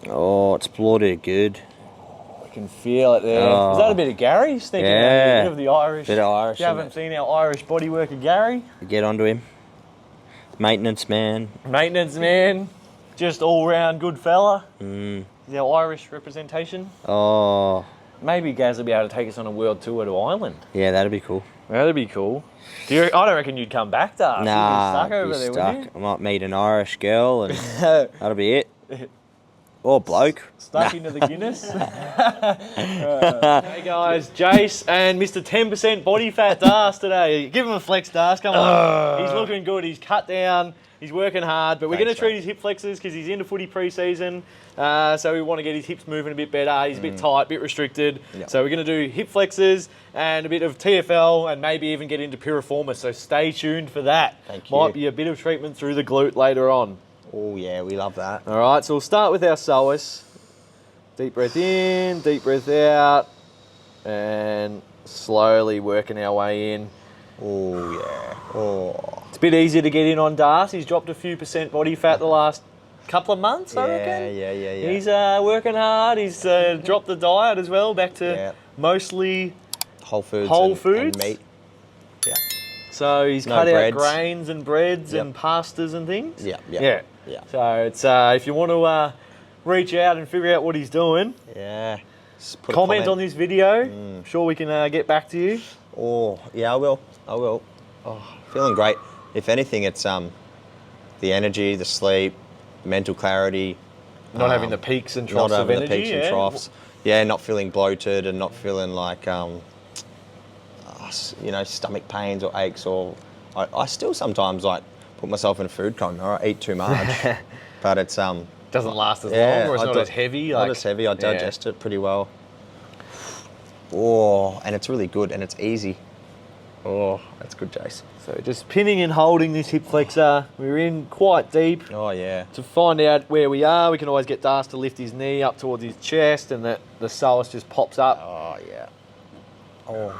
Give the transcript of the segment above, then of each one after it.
Oh, it's bloody good. I can feel it there. Oh. Is that a bit of Gary? Sneaking out a bit of the Irish. Bit of Irish. If you haven't seen our Irish bodyworker Gary, get onto him. Maintenance man. Maintenance man. Just all round good fella. Mm. Is our Irish representation. Oh. Maybe Gaz will be able to take us on a world tour to Ireland. Yeah, that'd be cool. That'd be cool. I don't reckon you'd come back, Darcy. Nah, You'd be stuck over there, wouldn't you? I might meet an Irish girl and that'll be it. Or bloke. Stuck into the Guinness. Hey guys, Jace and Mr. 10% body fat Darcy today. Give him a flex, Darcy. Come on. He's looking good. He's cut down. He's working hard, but we're going to treat his hip flexors because he's into footy pre-season. So we want to get his hips moving a bit better. He's a bit tight, a bit restricted. Yep. So we're going to do hip flexors and a bit of TFL and maybe even get into piriformis. So stay tuned for that. Thank you. Might be a bit of treatment through the glute later on. Oh yeah, we love that. All right, so we'll start with our psoas. Deep breath in, deep breath out, and slowly working our way in. Oh yeah. Oh. It's a bit easier to get in on Darcy. He's dropped a few % body fat the last couple of months, I reckon. Yeah. He's working hard. He's dropped the diet as well, back to mostly whole foods and meat. Yeah. So he's cut out grains and breads and pastas and things. Yeah. So it's if you want to reach out and figure out what he's doing, comment on this video. I'm sure we can get back to you. Oh yeah, I will. Oh, feeling great. If anything, it's the energy, the sleep, mental clarity. Not having the peaks and troughs of energy. Not having the peaks and troughs. Yeah, not feeling bloated and not feeling like stomach pains or aches. Or I still sometimes like put myself in a food coma or I eat too much, but it's doesn't last as long, or it's not as heavy. Not as heavy. I digest it pretty well. Oh, and it's really good and it's easy. Oh, that's good, Jace. So just pinning and holding this hip flexor. We're in quite deep. Oh, yeah. To find out where we are, we can always get Darcy to lift his knee up towards his chest and that the psoas just pops up. Oh, yeah. Oh.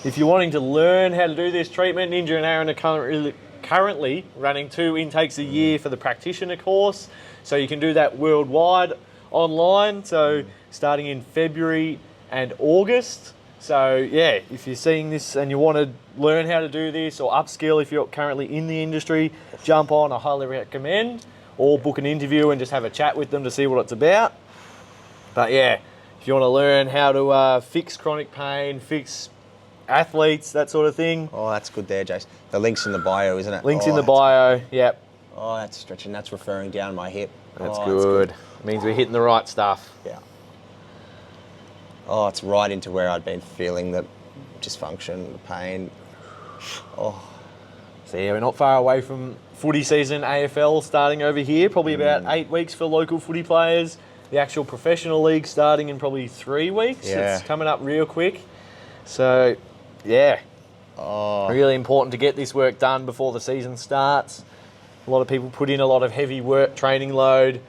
If you're wanting to learn how to do this treatment, Ninja and Aaron are currently running 2 intakes a year for the practitioner course. So you can do that worldwide online. So starting in February and August. So yeah, if you're seeing this and you want to learn how to do this or upskill if you're currently in the industry, jump on, I highly recommend, or book an interview and just have a chat with them to see what it's about. But yeah, if you want to learn how to fix chronic pain, fix athletes, that sort of thing. Oh, that's good there, Jace. The link's in the bio, isn't it? Link's in the bio, yep. Oh, that's stretching. That's referring down my hip. That's good. It means we're hitting the right stuff. Yeah. Oh, it's right into where I'd been feeling the dysfunction, the pain. Oh. So yeah, we're not far away from footy season, AFL starting over here. Probably about 8 weeks for local footy players. The actual professional league starting in probably 3 weeks. Yeah. It's coming up real quick. So, yeah. Really important to get this work done before the season starts. A lot of people put in a lot of heavy work, training load,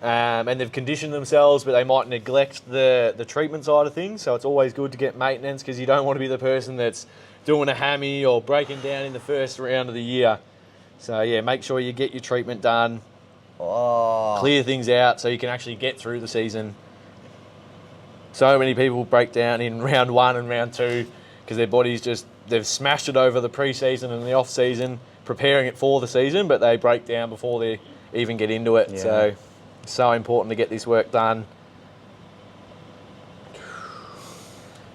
and they've conditioned themselves, but they might neglect the treatment side of things. So it's always good to get maintenance because you don't want to be the person that's doing a hammy or breaking down in the first round of the year. So yeah, make sure you get your treatment done, clear things out so you can actually get through the season. So many people break down in round 1 and round 2 because their body's they've smashed it over the pre-season and the off-season, preparing it for the season, but they break down before they even get into it. Yeah. So important to get this work done.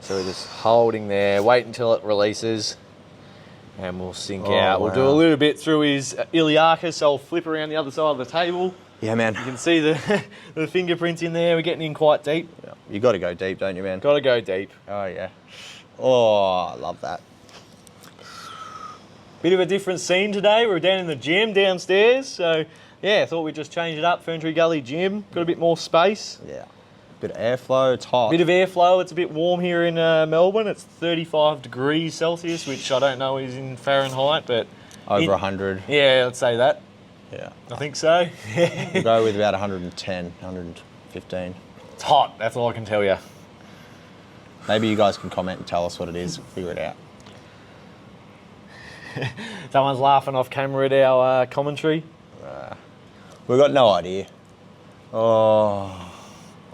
So we're just holding there, wait until it releases, and we'll sink out. We'll do a little bit through his iliacus, so I'll flip around the other side of the table. Yeah, man. You can see the fingerprints in there. We're getting in quite deep. Yeah. You got to go deep, don't you, man? Got to go deep. Oh, yeah. Oh, I love that. Bit of a different scene today. We're down in the gym downstairs, so yeah, I thought we'd just change it up. Ferntree Gully Gym, got a bit more space. Yeah. Bit of airflow, it's hot. Bit of airflow, it's a bit warm here in Melbourne. It's 35 degrees Celsius, which I don't know is in Fahrenheit, but... Over 100. Yeah, let's say that. Yeah. I think so. We'll go with about 110, 115. It's hot, that's all I can tell you. Maybe you guys can comment and tell us what it is, figure it out. Someone's laughing off camera at our commentary. We've got no idea. Oh,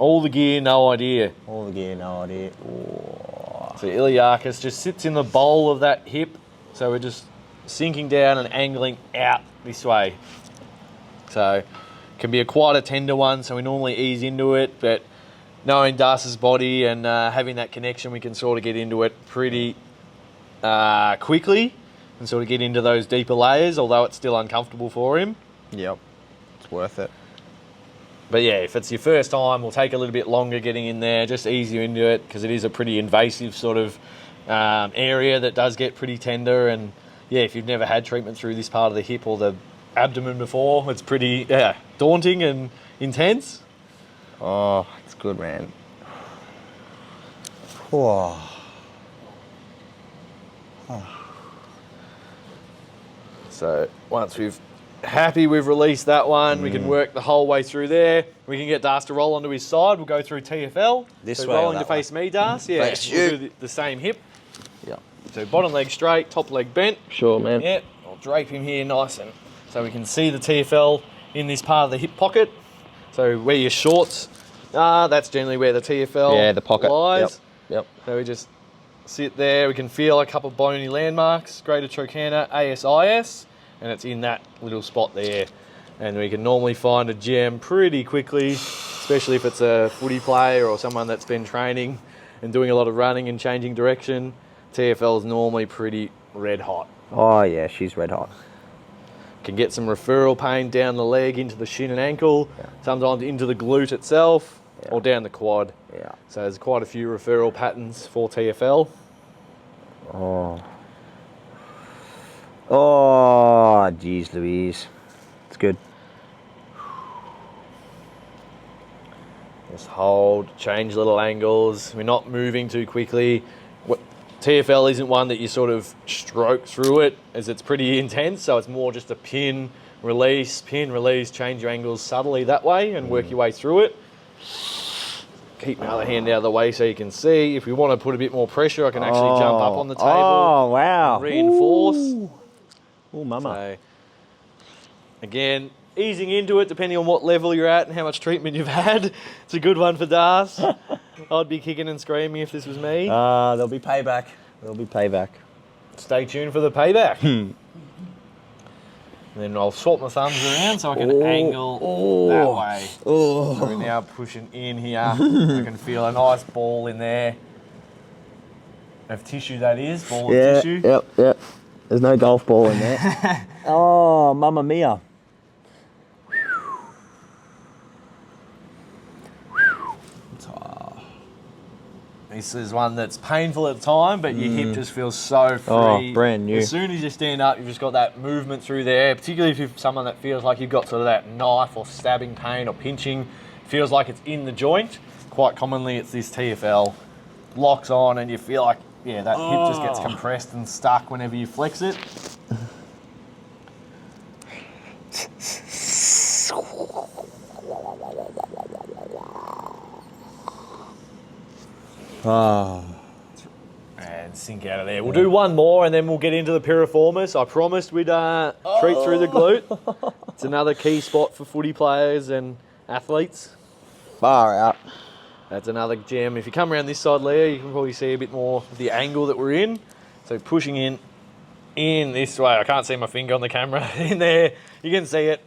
All the gear, no idea. all the gear, no idea. Oh. So iliacus just sits in the bowl of that hip. So we're just sinking down and angling out this way. So it can be quite a tender one, so we normally ease into it, but knowing Darcy's body and having that connection, we can sort of get into it pretty quickly and sort of get into those deeper layers, although it's still uncomfortable for him. Yep, it's worth it. But yeah, if it's your first time, we'll take a little bit longer getting in there, just ease you into it, because it is a pretty invasive sort of area that does get pretty tender. And yeah, if you've never had treatment through this part of the hip or the abdomen before, it's pretty daunting and intense. Oh, it's good, man. Whoa. So once we've released that one, we can work the whole way through there. We can get Darcy to roll onto his side. We'll go through TFL. This so way or rolling to that way? face me, Darcy. Yeah, Face we'll you. do the same hip. Yeah. So bottom leg straight, top leg bent. Sure, man. Yeah, I'll drape him here nice and so we can see the TFL in this part of the hip pocket. So where your shorts are, that's generally where the TFL the pocket lies. Yep. So we just sit there. We can feel a couple of bony landmarks, greater trochanter, ASIS, and it's in that little spot there. And we can normally find a gem pretty quickly, especially if it's a footy player or someone that's been training and doing a lot of running and changing direction. TFL is normally pretty red hot. Oh yeah, she's red hot. Can get some referral pain down the leg into the shin and ankle, sometimes into the glute itself, or down the quad. Yeah. So there's quite a few referral patterns for TFL. Oh. Oh, geez, Louise. It's good. Just hold, change little angles. We're not moving too quickly. TFL isn't one that you sort of stroke through it, as it's pretty intense, so it's more just a pin, release, change your angles subtly that way and work your way through it. Keep my other hand out of the way so you can see. If we want to put a bit more pressure, I can actually jump up on the table. Oh, wow. Reinforce. Oh, mama. So, again, easing into it depending on what level you're at and how much treatment you've had. It's a good one for Darce. I'd be kicking and screaming if this was me. There'll be payback. There'll be payback. Stay tuned for the payback. And then I'll swap my thumbs around so I can angle that way. Oh. So we're now pushing in here. I can feel a nice ball in there. Of tissue, that is. Ball of tissue. Yep. There's no golf ball in there. Oh, mamma mia. This is one that's painful at the time, but your hip just feels so free. Oh, brand new. As soon as you stand up, you've just got that movement through there, particularly if you're someone that feels like you've got sort of that knife or stabbing pain or pinching, feels like it's in the joint. Quite commonly, it's this TFL. Locks on and you feel like, that hip just gets compressed and stuck whenever you flex it. And sink out of there. We'll do one more and then we'll get into the piriformis. I promised we'd treat through the glute. It's another key spot for footy players and athletes. Far out. That's another gem. If you come around this side, Leah, you can probably see a bit more of the angle that we're in. So pushing in this way. I can't see my finger on the camera in there. You can see it.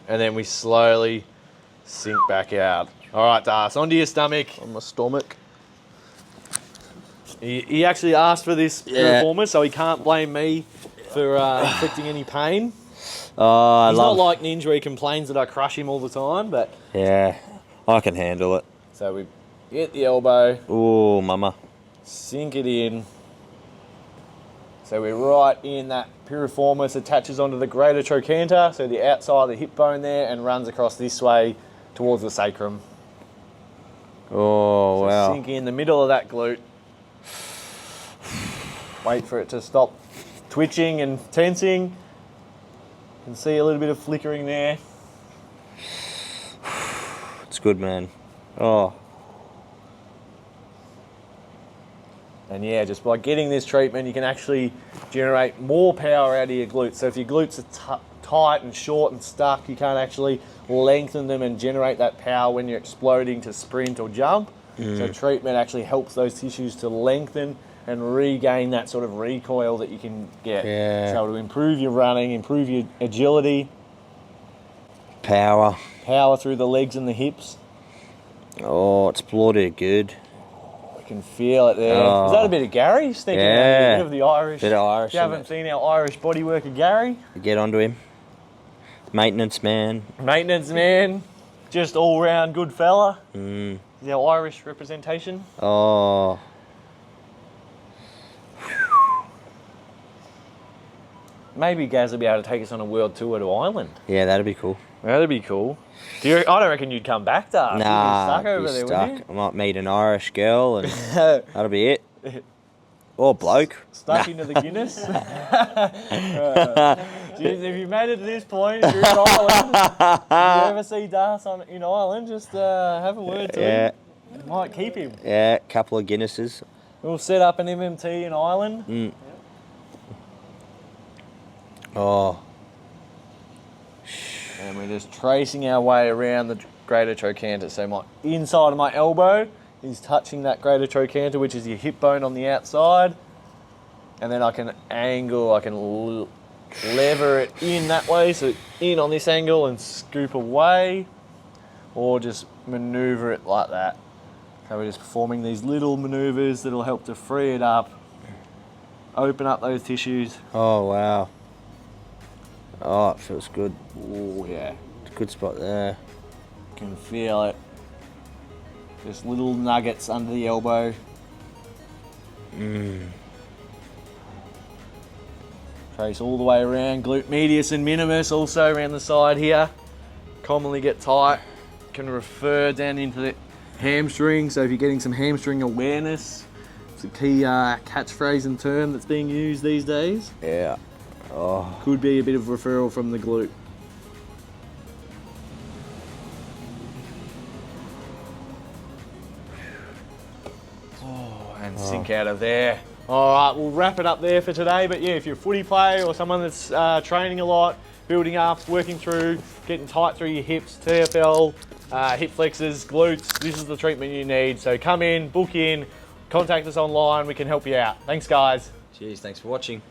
And then we slowly sink back out. All right, Darce, onto your stomach. On my stomach. He actually asked for this performance, so he can't blame me for inflicting any pain. Oh, He's not like Ninja, where he complains that I crush him all the time, but... Yeah, I can handle it. So we get the elbow. Oh, mama. Sink it in. So we're right in that piriformis, attaches onto the greater trochanter, so the outside of the hip bone there, and runs across this way towards the sacrum. Oh, So wow. sink in the middle of that glute. Wait for it to stop twitching and tensing. You can see a little bit of flickering there. It's good, man. Oh. And yeah, just by getting this treatment, you can actually generate more power out of your glutes. So if your glutes are tight and short and stuck. You can't actually lengthen them and generate that power when you're exploding to sprint or jump. So treatment actually helps those tissues to lengthen and regain that sort of recoil that you can get. Yeah. So to improve your running, improve your agility, Power. power through the legs and the hips. Oh, it's bloody good. I can feel it there. Oh. Is that a bit of Gary? Sneaking Yeah. a bit of the Irish. Bit of Irish If you in haven't it. seen our Irish bodyworker Gary, Get onto him. Maintenance man. maintenance man, just all round good fella. Mm. Is our Irish representation. Oh. Maybe Gaz will be able to take us on a world tour to Ireland. Yeah, that'd be cool. That'd be cool. I don't reckon you'd come back, Darcy. Nah, You'd be stuck over be there, stuck. wouldn't I might meet an Irish girl and you? that'll be it. Or bloke. Stuck into the Guinness. Geez, if you've made it to this point, if you're in Ireland, if you ever see Darcy in Ireland, just have a word to him. Might keep him. Yeah, couple of Guinnesses. We'll set up an MMT in Ireland. Mm. Oh. And we're just tracing our way around the greater trochanter. So my inside of my elbow is touching that greater trochanter, which is your hip bone on the outside. And then I can lever it in that way, so in on this angle and scoop away, or just maneuver it like that. So we're just performing these little maneuvers that'll help to free it up, open up those tissues. Oh, wow. Oh, it feels good. Oh yeah, It's a good spot there. can feel it. Just little nuggets under the elbow. Trace all the way around. Glute medius and minimus also around the side here. Commonly get tight. Can refer down into the hamstring. So if you're getting some hamstring awareness, it's a key catchphrase and term that's being used these days. Yeah. Oh. Could be a bit of referral from the glute. Oh, and sink out of there. All right, we'll wrap it up there for today. But yeah, if you're a footy player or someone that's training a lot, building up, working through, getting tight through your hips, TFL, hip flexors, glutes, this is the treatment you need. So come in, book in, contact us online, we can help you out. Thanks, guys. Cheers, thanks for watching.